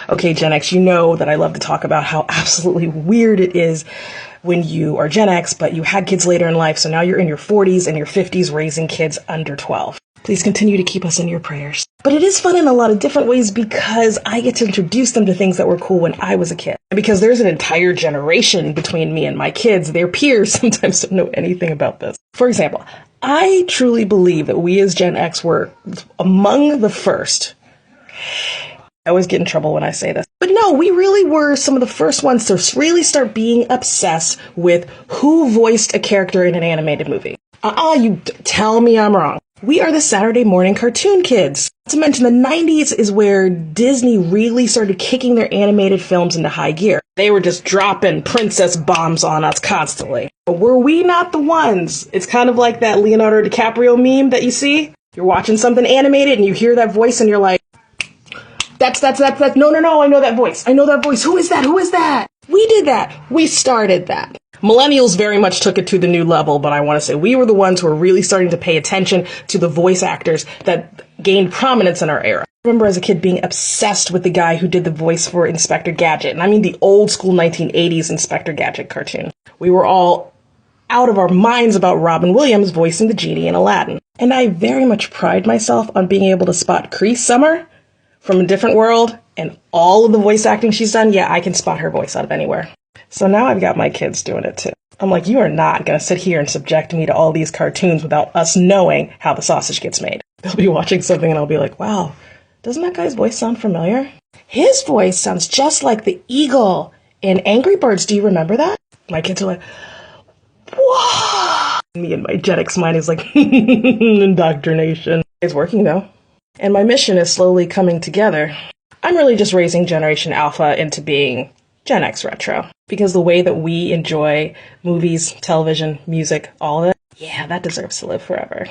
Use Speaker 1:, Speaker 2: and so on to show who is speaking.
Speaker 1: Okay, Gen X, you know that I love to talk about how absolutely weird it is when you are Gen X, but you had kids later in life, so now you're in your 40s and your 50s raising kids under 12. Please continue to keep us in your prayers. But it is fun in a lot of different ways because I get to introduce them to things that were cool when I was a kid. And because there's an entire generation between me and my kids, their peers sometimes don't know anything about this. For example, I truly believe that we as Gen X were among the first. I always get in trouble when I say this. But no, we really were some of the first ones to really start being obsessed with who voiced a character in an animated movie. You tell me I'm wrong. We are the Saturday morning cartoon kids. Not to mention the 90s is where Disney really started kicking their animated films into high gear. They were just dropping princess bombs on us constantly. But were we not the ones? It's kind of like that Leonardo DiCaprio meme that you see. You're watching something animated and you hear that voice and you're like, that's, no, I know that voice. Who is that? We did that. We started that. Millennials very much took it to the new level, but I want to say we were the ones who were really starting to pay attention to the voice actors that gained prominence in our era. I remember as a kid being obsessed with the guy who did the voice for Inspector Gadget, and I mean the old school 1980s Inspector Gadget cartoon. We were all out of our minds about Robin Williams voicing the genie in Aladdin. And I very much pride myself on being able to spot Cree Summer from A Different World, and all of the voice acting she's done, yeah, I can spot her voice out of anywhere. So now I've got my kids doing it too. I'm like, you are not going to sit here and subject me to all these cartoons without us knowing how the sausage gets made. They'll be watching something and I'll be like, wow, doesn't that guy's voice sound familiar? His voice sounds just like the eagle in Angry Birds. Do you remember that? My kids are like, whoa! Me and my Gen X mind is like, indoctrination. It's working though. And my mission is slowly coming together. I'm really just raising Generation Alpha into being Gen X retro. Because the way that we enjoy movies, television, music, all of it, yeah, that deserves to live forever.